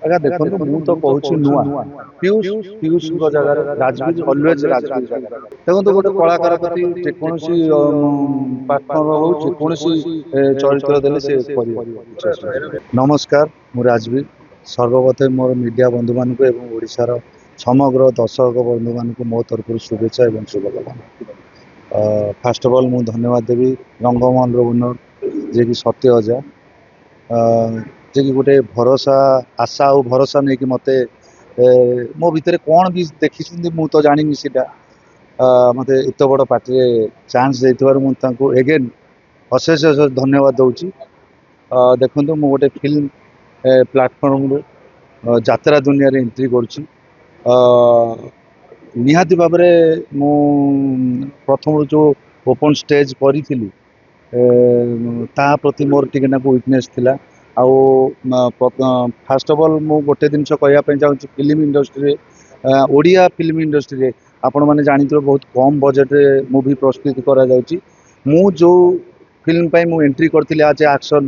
ଆଜ୍ଞା ଦେଖନ୍ତୁ ମୁଁ ତ କହୁଛି ନୂଆ ପିୟୁଷଙ୍କ ଜାଗାରେ ରାଜବୀର ଅଲୱେଜ ରାଜବୀର ଜାଗାରେ ଦେଖନ୍ତୁ ଗୋଟେ କଳାକାର ପ୍ରତି ଯେକୌଣସି ପାର୍ଟନର ହଉ ଯେକୌଣସି ଚରିତ୍ର ଦେଲେ ସେ କରିବ କିଛି ଅସୁବିଧା ନାହିଁ। ନମସ୍କାର, ମୁଁ ରାଜବୀର। ସର୍ବପ୍ରଥମେ ମୋର ମିଡ଼ିଆ ବନ୍ଧୁମାନଙ୍କୁ ଏବଂ ଓଡ଼ିଶାର ସମଗ୍ର ଦର୍ଶକ ବନ୍ଧୁମାନଙ୍କୁ ମୋ ତରଫରୁ ଶୁଭେଚ୍ଛା ଏବଂ ଶୁଭକାମନା। ଫାଷ୍ଟ ଅଫ୍ ଅଲ୍ ମୁଁ ଧନ୍ୟବାଦ ଦେବି ରଙ୍ଗମୋହନର ଓନର ଯିଏକି ସତ୍ୟ ଅଜା, ଯିଏକି ଗୋଟେ ଭରସା ଆଶା ଆଉ ଭରସା ନେଇକି ମୋତେ ମୋ ଭିତରେ କ'ଣ ବି ଦେଖିଛନ୍ତି ମୁଁ ତ ଜାଣିନି ସେଇଟା, ମୋତେ ଏତେ ବଡ଼ ପାର୍ଟିରେ ଚାନ୍ସ ଦେଇଥିବାରୁ ମୁଁ ତାଙ୍କୁ ଏଗେନ୍ ଅଶେଷ ଅଶେଷ ଧନ୍ୟବାଦ ଦେଉଛି। ଦେଖନ୍ତୁ ମୁଁ ଗୋଟେ ଫିଲ୍ମ ପ୍ଲାଟଫର୍ମରୁ ଯାତ୍ରା ଦୁନିଆରେ ଏଣ୍ଟ୍ରି କରୁଛି। ନିହାତି ଭାବରେ ମୁଁ ପ୍ରଥମରୁ ଯେଉଁ ଓପନ୍ ଷ୍ଟେଜ୍ କରିଥିଲି ତା ପ୍ରତି ମୋର ଟିକେ ନାକୁ ୱିକନେସ୍ ଥିଲା। ଆଉ ଫାଷ୍ଟ ଅଫ୍ ଅଲ୍ ମୁଁ ଗୋଟେ ଜିନିଷ କହିବା ପାଇଁ ଚାହୁଁଛି, ଫିଲ୍ମ ଇଣ୍ଡଷ୍ଟ୍ରିରେ ଓଡ଼ିଆ ଫିଲ୍ମ ଇଣ୍ଡଷ୍ଟ୍ରିରେ ଆପଣମାନେ ଜାଣିଥିବେ ବହୁତ କମ୍ ବଜେଟ୍ରେ ମୁଭି ପ୍ରସ୍ତୁତି କରାଯାଉଛି। ମୁଁ ଯେଉଁ ଫିଲ୍ମ ପାଇଁ ମୁଁ ଏଣ୍ଟ୍ରି କରିଥିଲି ଆଜ୍ ଏ ଆକ୍ସନ୍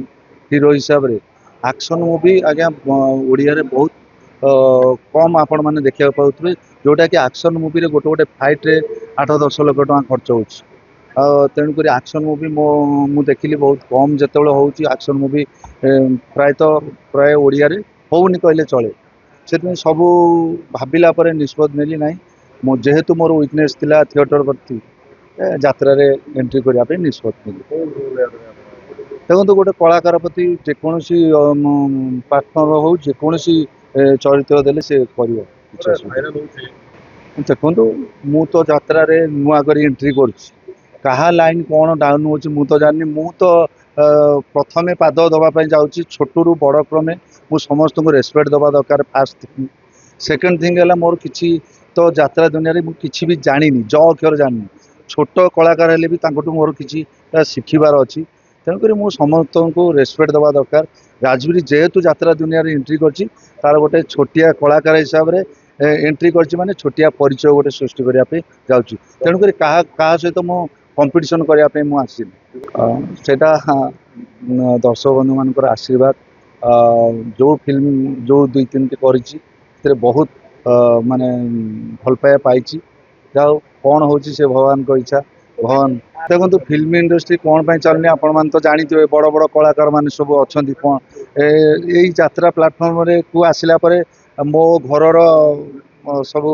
ହିରୋ ହିସାବରେ, ଆକ୍ସନ୍ ମୁଭି ଆଜ୍ଞା ଓଡ଼ିଆରେ ବହୁତ କମ୍ ଆପଣମାନେ ଦେଖିବାକୁ ପାଉଥିବେ, ଯେଉଁଟାକି ଆକ୍ସନ୍ ମୁଭିରେ ଗୋଟେ ଗୋଟେ ଫାଇଟ୍ରେ 8-10 ଲକ୍ଷ ଟଙ୍କା ଖର୍ଚ୍ଚ ହେଉଛି। ତେଣୁକରି ଆକ୍ସନ୍ ମୁଭି ମୁଁ ଦେଖିଲି ବହୁତ କମ୍ ଯେତେବେଳେ ହେଉଛି ଆକ୍ସନ୍ ମୁଭି ପ୍ରାୟ ଓଡ଼ିଆରେ ହେଉନି କହିଲେ ଚଳେ। ସେଥିପାଇଁ ସବୁ ଭାବିଲା ପରେ ନିଷ୍ପତ୍ତି ନେଲି, ନାହିଁ ମୁଁ ଯେହେତୁ ମୋର ୱିକନେସ୍ ଥିଲା ଥିଏଟର ପ୍ରତି, ଯାତ୍ରାରେ ଏଣ୍ଟ୍ରି କରିବା ପାଇଁ ନିଷ୍ପତ୍ତି ନେଲି। ଦେଖନ୍ତୁ ଗୋଟେ କଳାକାର ପ୍ରତି ଯେକୌଣସି ପାର୍ଟନର ହଉ ଯେକୌଣସି ଚରିତ୍ର ଦେଲେ ସେ କରିବ କିଛି ଅସୁବିଧା ନାହିଁ। ଦେଖନ୍ତୁ ମୁଁ ତ ଯାତ୍ରାରେ ନୂଆ କରି ଏଣ୍ଟ୍ରି କରୁଛି, କାହା ଲାଇନ୍ କ'ଣ ଡାଉନ୍ ହେଉଛି ମୁଁ ତ ଜାଣିନି। ମୁଁ ତ ପ୍ରଥମେ ପାଦ ଦେବା ପାଇଁ ଯାଉଛି, ଛୋଟରୁ ବଡ଼ କ୍ରମେ ମୁଁ ସମସ୍ତଙ୍କୁ ରେସପେକ୍ଟ ଦେବା ଦରକାର ଫାର୍ଷ୍ଟ ଥିଙ୍ଗ। ସେକେଣ୍ଡ ଥିଙ୍ଗ ହେଲା ମୋର କିଛି ତ ଯାତ୍ରା ଦୁନିଆରେ ମୁଁ କିଛି ବି ଜାଣିନି, ଅକ୍ଷର ଜାଣିନି। ଛୋଟ କଳାକାର ହେଲେ ବି ତାଙ୍କଠୁ ମୋର କିଛି ଶିଖିବାର ଅଛି। ତେଣୁକରି ମୁଁ ସମସ୍ତଙ୍କୁ ରେସପେକ୍ଟ ଦେବା ଦରକାର। ରାଜବୀର ଯେହେତୁ ଯାତ୍ରା ଦୁନିଆରେ ଏଣ୍ଟ୍ରି କରିଛି, ତାର ଗୋଟେ ଛୋଟିଆ କଳାକାର ହିସାବରେ ଏଣ୍ଟ୍ରି କରିଛି, ମାନେ ଛୋଟିଆ ପରିଚୟ ଗୋଟେ ସୃଷ୍ଟି କରିବା ପାଇଁ ଯାଉଛି। ତେଣୁକରି କାହା ସହିତ ମୁଁ କମ୍ପିଟିସନ୍ କରିବା ପାଇଁ ମୁଁ ଆସିନି। ସେଇଟା ଦର୍ଶକ ବନ୍ଧୁମାନଙ୍କର ଆଶୀର୍ବାଦ। ଯେଉଁ ଫିଲ୍ମ ଯେଉଁ 2-3ଟି କରିଛି ସେଥିରେ ବହୁତ ମାନେ ଭଲ ପାଇବା ପାଇଛି। ଯାହା ହଉ କ'ଣ ହେଉଛି ସେ ଭଗବାନଙ୍କ ଇଚ୍ଛା। ଭଗବାନ ଦେଖନ୍ତୁ ଫିଲ୍ମ ଇଣ୍ଡଷ୍ଟ୍ରି କ'ଣ ପାଇଁ ଚାଲୁନି ଆପଣମାନେ ତ ଜାଣିଥିବେ, ବଡ଼ ବଡ଼ କଳାକାରମାନେ ସବୁ ଅଛନ୍ତି। କ'ଣ ଏଇ ଯାତ୍ରା ପ୍ଲାଟଫର୍ମରେ କୁ ଆସିଲା ପରେ ମୋ ଘରର ସବୁ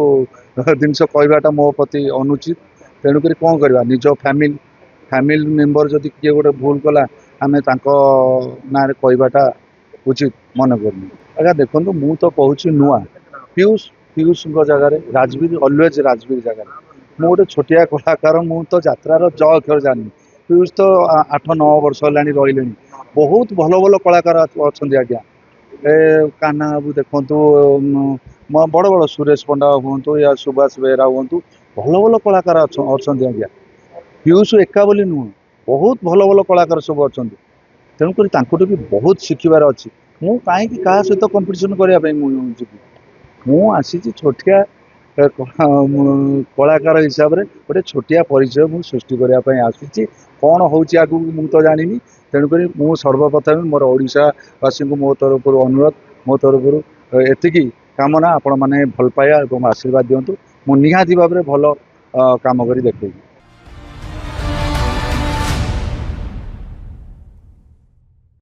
ଜିନିଷ କହିବାଟା ମୋ ପ୍ରତି ଅନୁଚିତ। ତେଣୁକରି କ'ଣ କରିବା, ନିଜ ଫ୍ୟାମିଲି ମେମ୍ବର ଯଦି କିଏ ଗୋଟେ ଭୁଲ କଲା, ଆମେ ତାଙ୍କ ନାଁରେ କହିବାଟା ଉଚିତ ମନେ କରୁନି। ଆଜ୍ଞା ଦେଖନ୍ତୁ ମୁଁ ତ କହୁଛି ନୂଆ ପିୟୁଷଙ୍କ ଜାଗାରେ ରାଜବୀର ଅଲୱେଜ ରାଜବୀର ଜାଗାରେ। ମୁଁ ଗୋଟେ ଛୋଟିଆ କଳାକାର, ମୁଁ ତ ଯାତ୍ରାର ଅକ୍ଷର ଜାଣିନି। ପିୟୁଷ ତ 8-9 ବର୍ଷ ହେଲାଣି ରହିଲେଣି। ବହୁତ ଭଲ ଭଲ କଳାକାର ଅଛନ୍ତି ଆଜ୍ଞା। କାହ୍ନା ବାବୁ ଦେଖନ୍ତୁ, ବଡ଼ ବଡ଼ ସୁରେଶ ପଣ୍ଡା ହୁଅନ୍ତୁ ୟା ସୁଭାଷ ବେହେରା ହୁଅନ୍ତୁ, ଭଲ ଭଲ କଳାକାର ଅଛନ୍ତି ଆଜ୍ଞା। ପିୟୁଷ ଏକା ବୋଲି ନୁହଁ, ବହୁତ ଭଲ ଭଲ କଳାକାର ସବୁ ଅଛନ୍ତି। ତେଣୁକରି ତାଙ୍କଠୁ ବି ବହୁତ ଶିଖିବାର ଅଛି। ମୁଁ କାହିଁକି କାହା ସହିତ କମ୍ପିଟିସନ୍ କରିବା ପାଇଁ ମୁଁ ଯିବି। ମୁଁ ଆସିଛି ଛୋଟିଆ କଳାକାର ହିସାବରେ ଗୋଟେ ଛୋଟିଆ ପରିଚୟ ମୁଁ ସୃଷ୍ଟି କରିବା ପାଇଁ ଆସିଛି। କ'ଣ ହେଉଛି ଆଗକୁ ମୁଁ ତ ଜାଣିନି। ତେଣୁକରି ମୁଁ ସର୍ବପ୍ରଥମେ ମୋର ଓଡ଼ିଶାବାସୀଙ୍କୁ ମୋ ତରଫରୁ ଅନୁରୋଧ, ମୋ ତରଫରୁ ଏତିକି କାମନା, ଆପଣମାନେ ଭଲ ପାଇବା ଏବଂ ଆଶୀର୍ବାଦ ଦିଅନ୍ତୁ। ମୁଁ ନିହାତି ଭାବରେ ଭଲ କାମ କରି ଦେଖେଇବି।